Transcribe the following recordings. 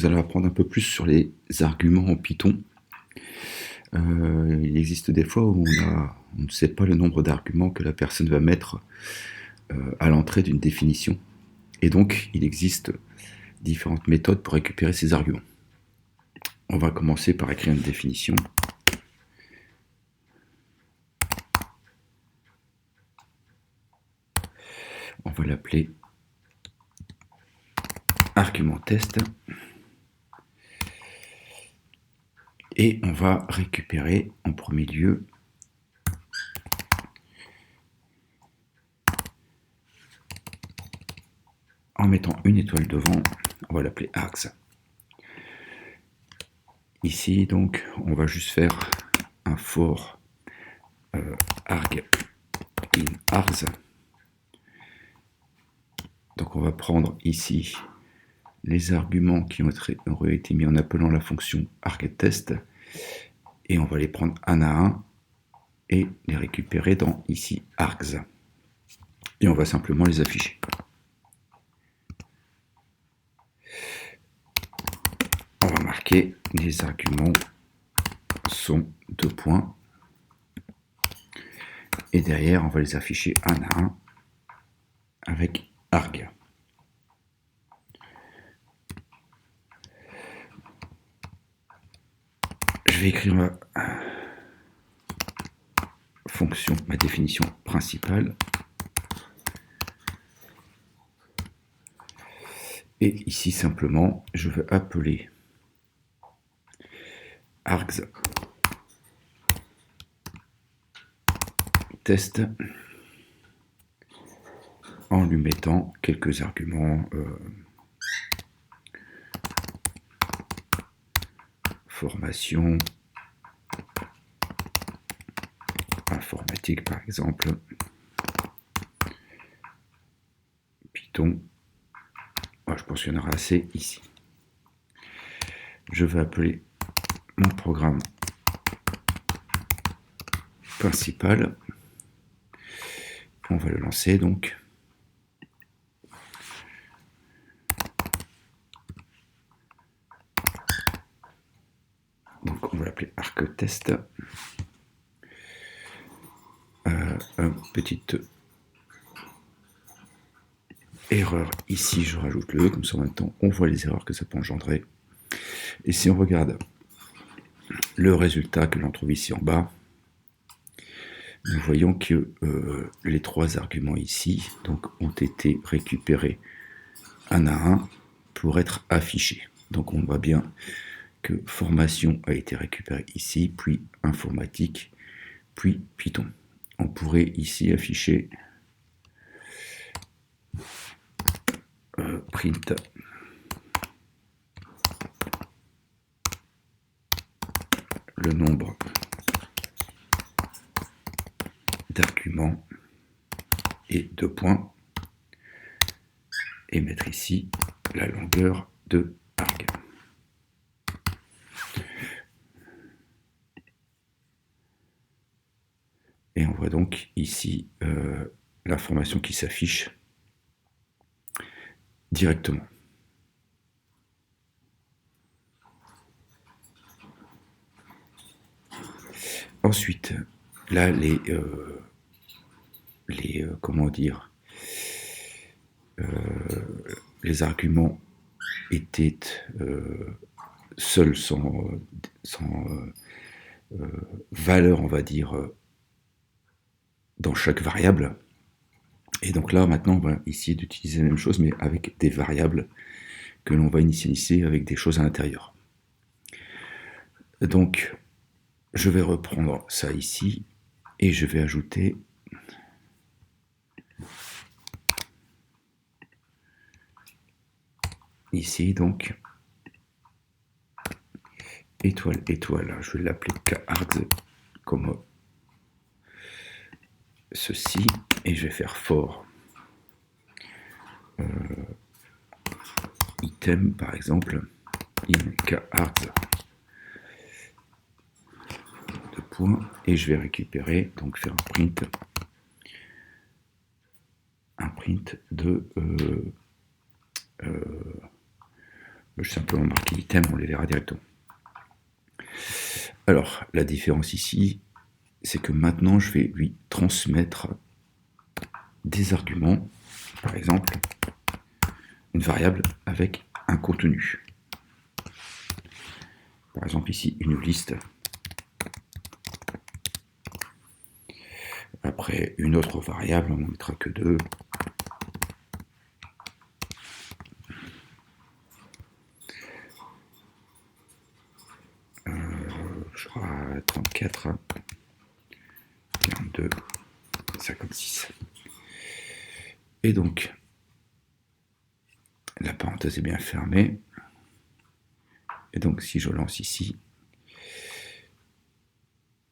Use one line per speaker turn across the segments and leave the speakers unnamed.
Vous allez apprendre un peu plus sur les arguments en Python. Il existe des fois où on ne sait pas le nombre d'arguments que la personne va mettre à l'entrée d'une définition. Et donc, il existe différentes méthodes pour récupérer ces arguments. On va commencer par écrire une définition. On va l'appeler argument test. Et on va récupérer en premier lieu en mettant une étoile devant, on va l'appeler args. Ici, donc, on va juste faire un for arg in args. Donc, on va prendre ici les arguments qui auraient été mis en appelant la fonction argTest et on va les prendre un à un et les récupérer dans ici args. Et on va simplement les afficher. On va marquer les arguments sont 2 points et derrière on va les afficher un à un avec arg. Je vais écrire ma fonction, ma définition principale. Et ici simplement, je veux appeler args test en lui mettant quelques arguments formation, informatique par exemple, Python. Je pense qu'il y en aura assez ici. Je vais appeler mon programme principal. On va le lancer donc. Donc on va l'appeler argTest. Une petite erreur ici, je rajoute le E, comme ça en même temps on voit les erreurs que ça peut engendrer. Et si on regarde le résultat que l'on trouve ici en bas, nous voyons que les 3 arguments ici donc, ont été récupérés un à un pour être affichés. Donc on voit bien que formation a été récupérée ici, puis informatique, puis Python. On pourrait ici afficher print le nombre d'arguments et 2 points et mettre ici la longueur de arg. Et on voit donc ici l'information qui s'affiche directement. Ensuite, là, les arguments étaient seuls sans valeur, on va dire, dans chaque variable. Et donc là, maintenant, on va essayer d'utiliser la même chose, mais avec des variables que l'on va initialiser avec des choses à l'intérieur. Donc, je vais reprendre ça ici, et je vais ajouter ici, donc, étoile, étoile, je vais l'appeler kargs, comme ceci, et je vais faire for item par exemple in kargs 2 points et je vais récupérer donc faire un print de Je vais simplement marquer item, on les verra directement. Alors, la différence ici, c'est que maintenant, je vais lui transmettre des arguments, par exemple, une variable avec un contenu. Par exemple, ici, une liste. Après, une autre variable, on n'en mettra que 2. Je crois 34, 42, 56. Et donc, la parenthèse est bien fermée. Et donc, si je lance ici,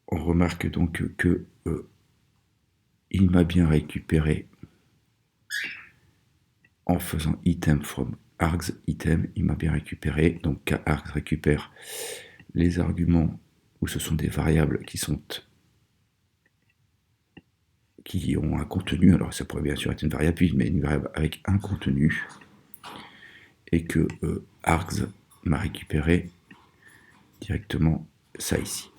on remarque donc que il m'a bien récupéré en faisant item from args item, il m'a bien récupéré. Donc, args récupère les arguments où ce sont des variables qui ont un contenu. Alors, ça pourrait bien sûr être une variable, mais une variable avec un contenu. Et que args m'a récupéré directement ça ici.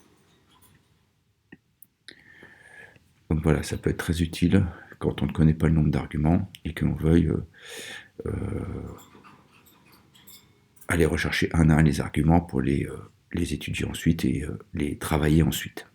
Donc voilà, ça peut être très utile quand on ne connaît pas le nombre d'arguments et que l'on veuille aller rechercher un à un les arguments pour les étudier ensuite et les travailler ensuite.